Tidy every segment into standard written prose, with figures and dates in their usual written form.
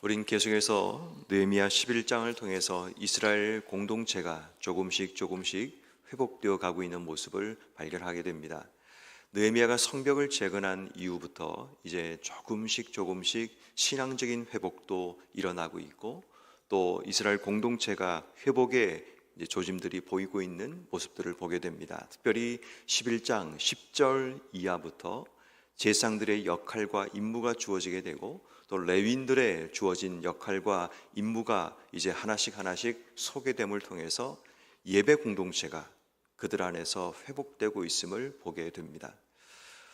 우린 계속해서 느헤미야 11장을 통해서 이스라엘 공동체가 조금씩 회복되어 가고 있는 모습을 발견하게 됩니다. 느헤미야가 성벽을 재건한 이후부터 이제 조금씩 신앙적인 회복도 일어나고 있고, 또 이스라엘 공동체가 회복의 조짐들이 보이고 있는 모습들을 보게 됩니다. 특별히 11장 10절 이하부터 제사장들의 역할과 임무가 주어지게 되고, 또 레위인들의 주어진 역할과 임무가 이제 하나씩 소개됨을 통해서 예배 공동체가 그들 안에서 회복되고 있음을 보게 됩니다.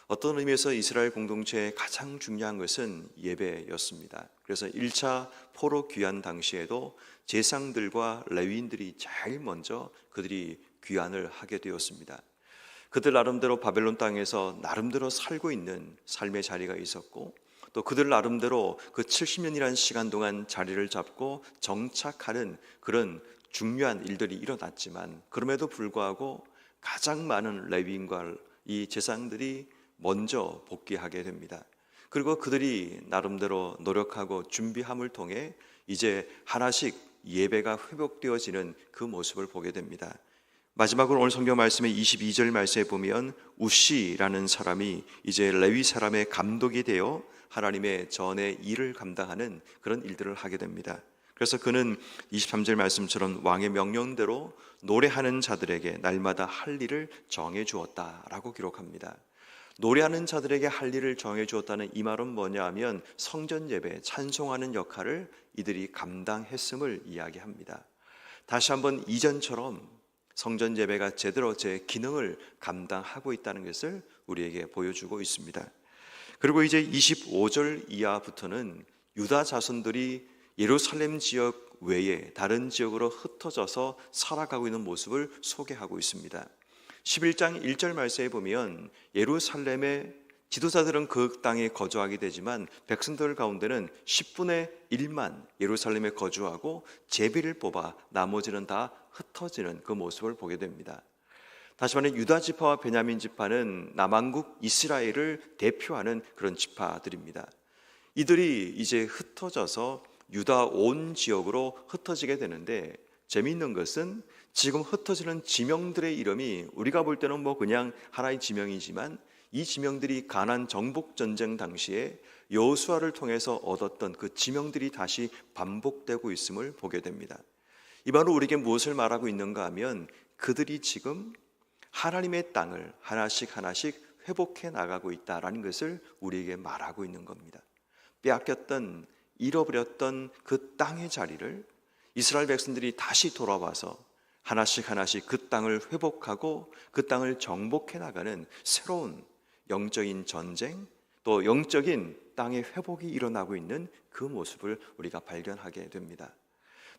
어떤 의미에서 이스라엘 공동체의 가장 중요한 것은 예배였습니다. 그래서 1차 포로 귀환 당시에도 제사장들과 레위인들이 제일 먼저 그들이 귀환을 하게 되었습니다. 그들 나름대로 바벨론 땅에서 나름대로 살고 있는 삶의 자리가 있었고, 또 그들 나름대로 그 70년이라는 시간 동안 자리를 잡고 정착하는 그런 중요한 일들이 일어났지만, 그럼에도 불구하고 가장 많은 레위인과 이 제사장들이 먼저 복귀하게 됩니다. 그리고 그들이 나름대로 노력하고 준비함을 통해 이제 하나씩 예배가 회복되어지는 그 모습을 보게 됩니다. 마지막으로 오늘 성경 말씀의 22절 말씀에 보면 우시라는 사람이 이제 레위 사람의 감독이 되어 하나님의 전의 일을 감당하는 그런 일들을 하게 됩니다. 그래서 그는 23절 말씀처럼 왕의 명령대로 노래하는 자들에게 날마다 할 일을 정해 주었다라고 기록합니다. 노래하는 자들에게 할 일을 정해 주었다는 이 말은 뭐냐 하면 성전 예배, 찬송하는 역할을 이들이 감당했음을 이야기합니다. 다시 한번 이전처럼 성전 예배가 제대로 제 기능을 감당하고 있다는 것을 우리에게 보여주고 있습니다. 그리고 이제 25절 이하부터는 유다 자손들이 예루살렘 지역 외에 다른 지역으로 흩어져서 살아가고 있는 모습을 소개하고 있습니다. 11장 1절 말씀에 보면 예루살렘의 지도자들은 그 땅에 거주하게 되지만 백성들 가운데는 10분의 1만 예루살렘에 거주하고 제비를 뽑아 나머지는 다 흩어지는 그 모습을 보게 됩니다. 다시 말해 유다 지파와 베냐민 지파는 남왕국 이스라엘을 대표하는 그런 지파들입니다. 이들이 이제 흩어져서 유다 온 지역으로 흩어지게 되는데, 재미있는 것은 지금 흩어지는 지명들의 이름이 우리가 볼 때는 그냥 하나의 지명이지만 이 지명들이 가나안 정복 전쟁 당시에 여호수아를 통해서 얻었던 그 지명들이 다시 반복되고 있음을 보게 됩니다. 이 말은 우리에게 무엇을 말하고 있는가 하면 그들이 지금 하나님의 땅을 하나씩 회복해 나가고 있다라는 것을 우리에게 말하고 있는 겁니다. 빼앗겼던, 잃어버렸던 그 땅의 자리를 이스라엘 백성들이 다시 돌아와서 하나씩 그 땅을 회복하고 그 땅을 정복해 나가는 새로운 영적인 전쟁, 또 영적인 땅의 회복이 일어나고 있는 그 모습을 우리가 발견하게 됩니다.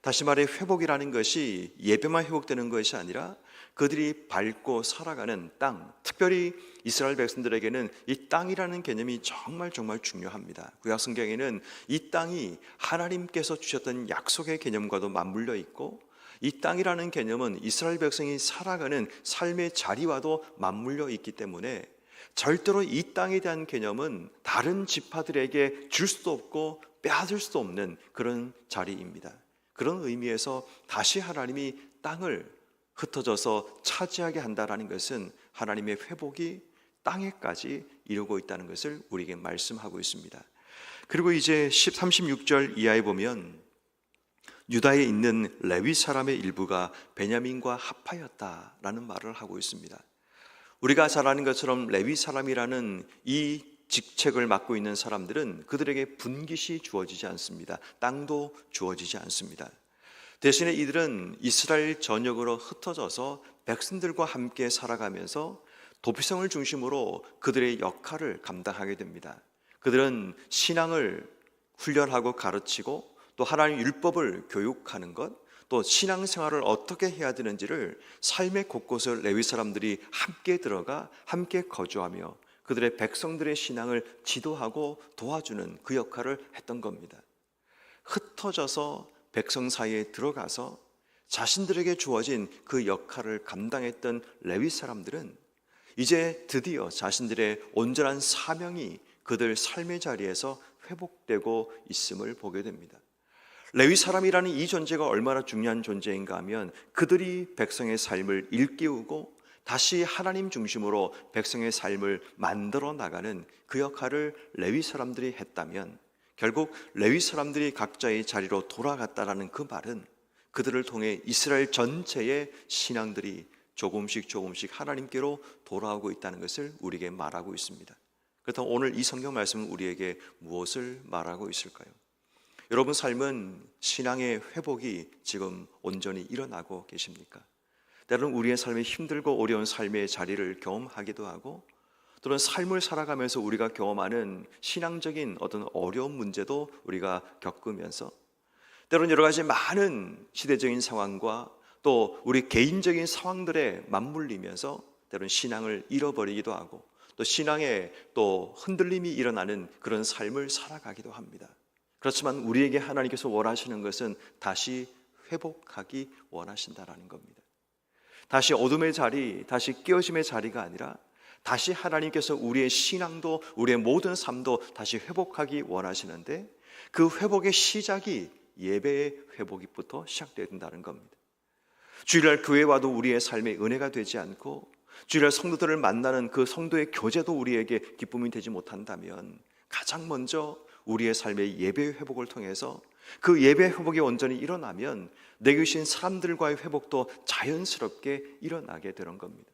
다시 말해 회복이라는 것이 예배만 회복되는 것이 아니라 그들이 밟고 살아가는 땅, 특별히 이스라엘 백성들에게는 이 땅이라는 개념이 정말 중요합니다. 구약 성경에는 이 땅이 하나님께서 주셨던 약속의 개념과도 맞물려 있고, 이 땅이라는 개념은 이스라엘 백성이 살아가는 삶의 자리와도 맞물려 있기 때문에 절대로 이 땅에 대한 개념은 다른 지파들에게 줄 수도 없고 빼앗을 수도 없는 그런 자리입니다. 그런 의미에서 다시 하나님이 땅을 흩어져서 차지하게 한다라는 것은 하나님의 회복이 땅에까지 이루고 있다는 것을 우리에게 말씀하고 있습니다. 그리고 이제 36절 이하에 보면 유다에 있는 레위 사람의 일부가 베냐민과 합하였다라는 말을 하고 있습니다. 우리가 잘 아는 것처럼 레위 사람이라는 이 직책을 맡고 있는 사람들은 그들에게 분깃이 주어지지 않습니다. 땅도 주어지지 않습니다. 대신에 이들은 이스라엘 전역으로 흩어져서 백성들과 함께 살아가면서 도피성을 중심으로 그들의 역할을 감당하게 됩니다. 그들은 신앙을 훈련하고 가르치고 또 하나님의 율법을 교육하는 것, 또 신앙생활을 어떻게 해야 되는지를 삶의 곳곳을 레위 사람들이 함께 들어가 함께 거주하며 그들의 백성들의 신앙을 지도하고 도와주는 그 역할을 했던 겁니다. 흩어져서 백성 사이에 들어가서 자신들에게 주어진 그 역할을 감당했던 레위 사람들은 이제 드디어 자신들의 온전한 사명이 그들 삶의 자리에서 회복되고 있음을 보게 됩니다. 레위 사람이라는 이 존재가 얼마나 중요한 존재인가 하면 그들이 백성의 삶을 일깨우고 다시 하나님 중심으로 백성의 삶을 만들어 나가는 그 역할을 레위 사람들이 했다면 결국 레위 사람들이 각자의 자리로 돌아갔다라는 그 말은 그들을 통해 이스라엘 전체의 신앙들이 조금씩 하나님께로 돌아오고 있다는 것을 우리에게 말하고 있습니다. 그렇다면 오늘 이 성경 말씀은 우리에게 무엇을 말하고 있을까요? 여러분 삶은 신앙의 회복이 지금 온전히 일어나고 계십니까? 때로는 우리의 삶에 힘들고 어려운 삶의 자리를 경험하기도 하고 또는 삶을 살아가면서 우리가 경험하는 신앙적인 어떤 어려운 문제도 우리가 겪으면서 때로는 여러 가지 많은 시대적인 상황과 또 우리 개인적인 상황들에 맞물리면서 때로는 신앙을 잃어버리기도 하고 또 신앙에 또 흔들림이 일어나는 그런 삶을 살아가기도 합니다. 그렇지만 우리에게 하나님께서 원하시는 것은 다시 회복하기 원하신다라는 겁니다. 다시 어둠의 자리, 다시 깨어짐의 자리가 아니라 다시 하나님께서 우리의 신앙도 우리의 모든 삶도 다시 회복하기 원하시는데 그 회복의 시작이 예배의 회복부터 시작되어야 된다는 겁니다. 주일날 교회 와도 우리의 삶에 은혜가 되지 않고 주일날 성도들을 만나는 그 성도의 교제도 우리에게 기쁨이 되지 못한다면 가장 먼저 우리의 삶의 예배의 회복을 통해서 그 예배의 회복이 온전히 일어나면 내게 주신 사람들과의 회복도 자연스럽게 일어나게 되는 겁니다.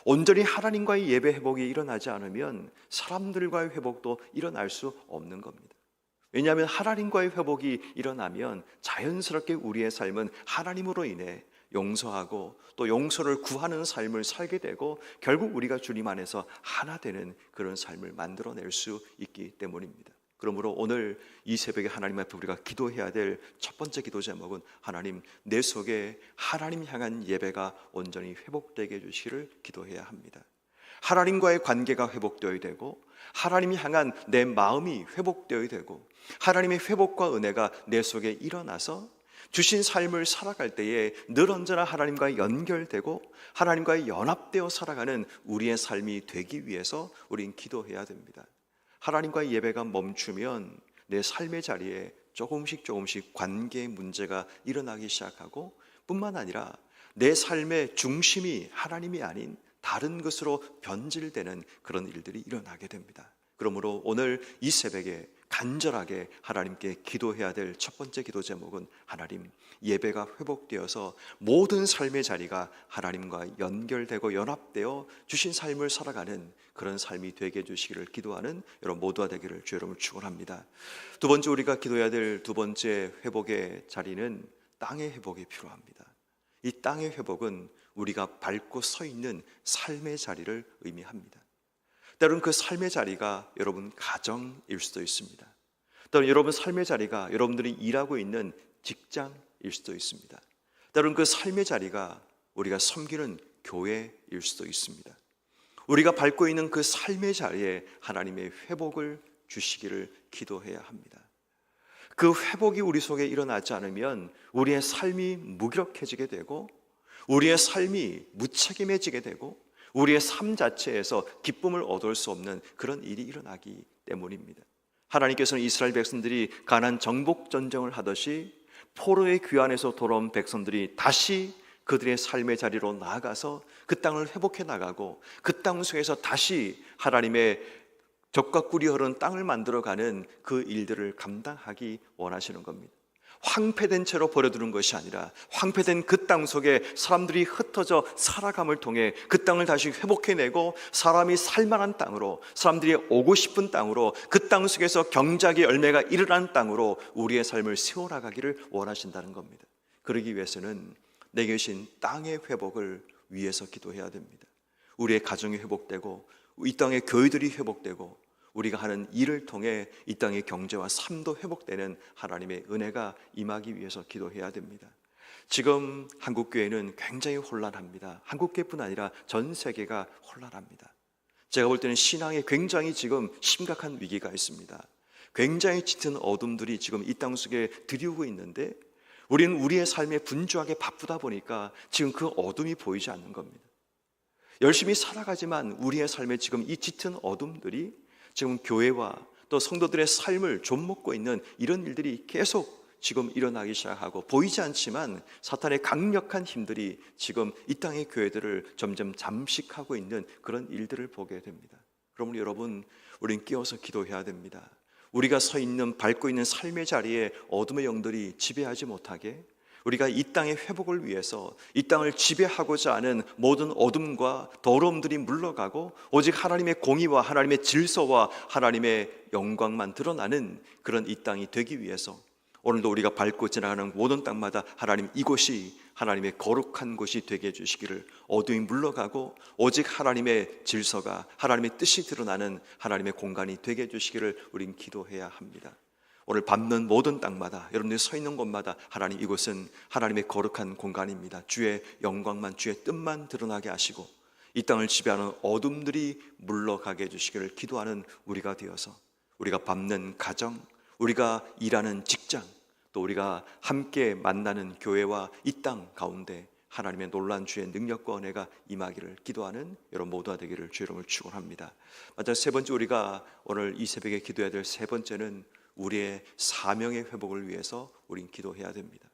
온전히 하나님과의 예배 회복이 일어나지 않으면 사람들과의 회복도 일어날 수 없는 겁니다. 왜냐하면 하나님과의 회복이 일어나면 자연스럽게 우리의 삶은 하나님으로 인해 용서하고 또 용서를 구하는 삶을 살게 되고 결국 우리가 주님 안에서 하나 되는 그런 삶을 만들어낼 수 있기 때문입니다. 그러므로 오늘 이 새벽에 하나님 앞에 우리가 기도해야 될 첫 번째 기도 제목은 하나님, 내 속에 하나님 향한 예배가 온전히 회복되게 해주시기를 기도해야 합니다. 하나님과의 관계가 회복되어야 되고 하나님 향한 내 마음이 회복되어야 되고 하나님의 회복과 은혜가 내 속에 일어나서 주신 삶을 살아갈 때에 늘 언제나 하나님과 연결되고 하나님과 연합되어 살아가는 우리의 삶이 되기 위해서 우린 기도해야 됩니다. 하나님과의 예배가 멈추면 내 삶의 자리에 조금씩 관계의 문제가 일어나기 시작하고 뿐만 아니라 내 삶의 중심이 하나님이 아닌 다른 것으로 변질되는 그런 일들이 일어나게 됩니다. 그러므로 오늘 이 새벽에 간절하게 하나님께 기도해야 될 첫 번째 기도 제목은 하나님, 예배가 회복되어서 모든 삶의 자리가 하나님과 연결되고 연합되어 주신 삶을 살아가는 그런 삶이 되게 해주시기를 기도하는 여러분 모두가 되기를 주 여러분을 축원합니다. 두 번째 우리가 기도해야 될 두 번째 회복의 자리는 땅의 회복이 필요합니다. 이 땅의 회복은 우리가 밟고 서 있는 삶의 자리를 의미합니다. 때로는 그 삶의 자리가 여러분 가정일 수도 있습니다. 때로는 여러분 삶의 자리가 여러분들이 일하고 있는 직장일 수도 있습니다. 때로는 그 삶의 자리가 우리가 섬기는 교회일 수도 있습니다. 우리가 밟고 있는 그 삶의 자리에 하나님의 회복을 주시기를 기도해야 합니다. 그 회복이 우리 속에 일어나지 않으면 우리의 삶이 무기력해지게 되고 우리의 삶이 무책임해지게 되고 우리의 삶 자체에서 기쁨을 얻을 수 없는 그런 일이 일어나기 때문입니다. 하나님께서는 이스라엘 백성들이 가나안 정복 전쟁을 하듯이 포로의 귀환에서 돌아온 백성들이 다시 그들의 삶의 자리로 나아가서 그 땅을 회복해 나가고 그 땅 속에서 다시 하나님의 젖과 꿀이 흐르는 땅을 만들어가는 그 일들을 감당하기 원하시는 겁니다. 황폐된 채로 버려두는 것이 아니라 황폐된 그 땅 속에 사람들이 흩어져 살아감을 통해 그 땅을 다시 회복해내고 사람이 살만한 땅으로, 사람들이 오고 싶은 땅으로, 그 땅 속에서 경작의 열매가 일어나는 땅으로 우리의 삶을 세워나가기를 원하신다는 겁니다. 그러기 위해서는 내게 주신 땅의 회복을 위해서 기도해야 됩니다. 우리의 가정이 회복되고 이 땅의 교회들이 회복되고 우리가 하는 일을 통해 이 땅의 경제와 삶도 회복되는 하나님의 은혜가 임하기 위해서 기도해야 됩니다. 지금 한국교회는 굉장히 혼란합니다. 한국교회뿐 아니라 전 세계가 혼란합니다. 제가 볼 때는 신앙에 굉장히 지금 심각한 위기가 있습니다. 굉장히 짙은 어둠들이 지금 이 땅 속에 들이오고 있는데 우리는 우리의 삶에 분주하게 바쁘다 보니까 지금 그 어둠이 보이지 않는 겁니다. 열심히 살아가지만 우리의 삶에 지금 이 짙은 어둠들이 지금 교회와 또 성도들의 삶을 좀먹고 있는 이런 일들이 계속 지금 일어나기 시작하고, 보이지 않지만 사탄의 강력한 힘들이 지금 이 땅의 교회들을 점점 잠식하고 있는 그런 일들을 보게 됩니다. 그러므로 여러분, 우린 깨어서 기도해야 됩니다. 우리가 서 있는, 밟고 있는 삶의 자리에 어둠의 영들이 지배하지 못하게, 우리가 이 땅의 회복을 위해서 이 땅을 지배하고자 하는 모든 어둠과 더러움들이 물러가고 오직 하나님의 공의와 하나님의 질서와 하나님의 영광만 드러나는 그런 이 땅이 되기 위해서, 오늘도 우리가 밟고 지나가는 모든 땅마다 하나님, 이곳이 하나님의 거룩한 곳이 되게 해주시기를, 어둠이 물러가고 오직 하나님의 질서가, 하나님의 뜻이 드러나는 하나님의 공간이 되게 해주시기를 우린 기도해야 합니다. 오늘 밟는 모든 땅마다, 여러분들이 서 있는 곳마다 하나님, 이곳은 하나님의 거룩한 공간입니다. 주의 영광만, 주의 뜻만 드러나게 하시고 이 땅을 지배하는 어둠들이 물러가게 해주시기를 기도하는 우리가 되어서, 우리가 밟는 가정, 우리가 일하는 직장, 또 우리가 함께 만나는 교회와 이 땅 가운데 하나님의 놀라운 주의 능력과 은혜가 임하기를 기도하는 여러분 모두가 되기를 주의 이름으로 축원합니다. 맞아, 세 번째, 우리가 오늘 이 새벽에 기도해야 될 세 번째는 우리의 사명의 회복을 위해서 우린 기도해야 됩니다.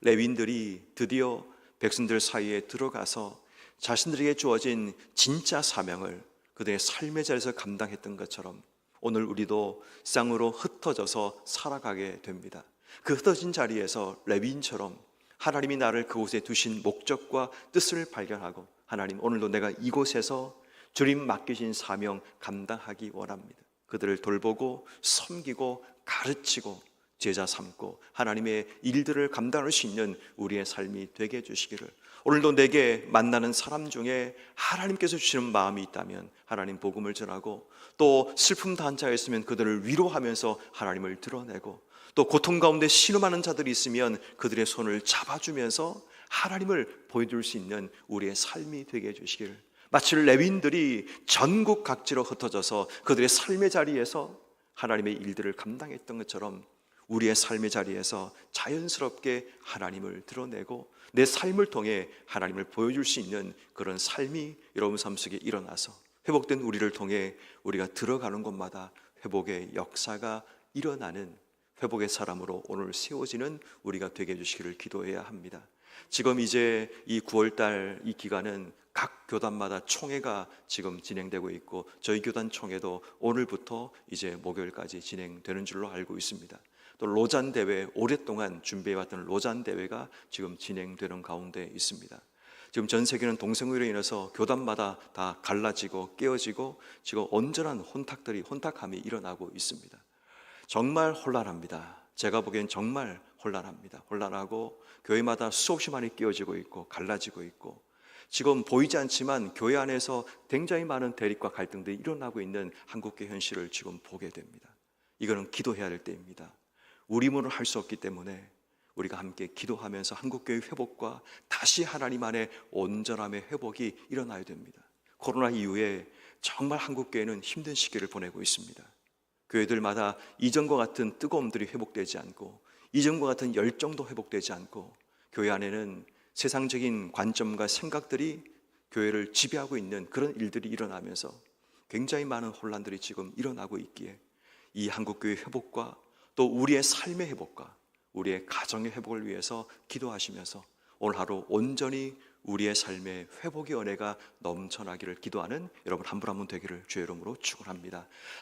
레위인들이 드디어 백성들 사이에 들어가서 자신들에게 주어진 진짜 사명을 그들의 삶의 자리에서 감당했던 것처럼 오늘 우리도 쌍으로 흩어져서 살아가게 됩니다. 그 흩어진 자리에서 레위인처럼 하나님이 나를 그곳에 두신 목적과 뜻을 발견하고, 하나님, 오늘도 내가 이곳에서 주님 맡기신 사명 감당하기 원합니다. 그들을 돌보고 섬기고 가르치고 제자 삼고 하나님의 일들을 감당할 수 있는 우리의 삶이 되게 해주시기를, 오늘도 내게 만나는 사람 중에 하나님께서 주시는 마음이 있다면 하나님 복음을 전하고, 또 슬픔 당한 자가 있으면 그들을 위로하면서 하나님을 드러내고, 또 고통 가운데 신음하는 자들이 있으면 그들의 손을 잡아주면서 하나님을 보여줄 수 있는 우리의 삶이 되게 해주시기를, 마치 레위인들이 전국 각지로 흩어져서 그들의 삶의 자리에서 하나님의 일들을 감당했던 것처럼 우리의 삶의 자리에서 자연스럽게 하나님을 드러내고 내 삶을 통해 하나님을 보여줄 수 있는 그런 삶이 여러분 삶 속에 일어나서 회복된 우리를 통해 우리가 들어가는 곳마다 회복의 역사가 일어나는 회복의 사람으로 오늘 세워지는 우리가 되게 해주시기를 기도해야 합니다. 지금 이제 이 9월달 이 기간은 각 교단마다 총회가 지금 진행되고 있고, 저희 교단 총회도 오늘부터 이제 목요일까지 진행되는 줄로 알고 있습니다. 또 로잔 대회, 오랫동안 준비해왔던 로잔 대회가 지금 진행되는 가운데 있습니다. 지금 전 세계는 동성애로 인해서 교단마다 다 갈라지고 깨어지고 지금 온전한 혼탁함이 일어나고 있습니다. 정말 혼란합니다. 제가 보기엔 정말 혼란합니다. 혼란하고 교회마다 수없이 많이 깨어지고 있고 갈라지고 있고, 지금 보이지 않지만 교회 안에서 굉장히 많은 대립과 갈등들이 일어나고 있는 한국교회 현실을 지금 보게 됩니다. 이거는 기도해야 할 때입니다. 우리 힘으로 할 수 없기 때문에 우리가 함께 기도하면서 한국교회 회복과 다시 하나님 안에 온전함의 회복이 일어나야 됩니다. 코로나 이후에 정말 한국교회는 힘든 시기를 보내고 있습니다. 교회들마다 이전과 같은 뜨거움들이 회복되지 않고, 이전과 같은 열정도 회복되지 않고, 교회 안에는 세상적인 관점과 생각들이 교회를 지배하고 있는 그런 일들이 일어나면서 굉장히 많은 혼란들이 지금 일어나고 있기에, 이 한국교회 회복과 또 우리의 삶의 회복과 우리의 가정의 회복을 위해서 기도하시면서 오늘 하루 온전히 우리의 삶의 회복의 은혜가 넘쳐나기를 기도하는 여러분 한 분 한 분 되기를 주의 이름으로 축원합니다.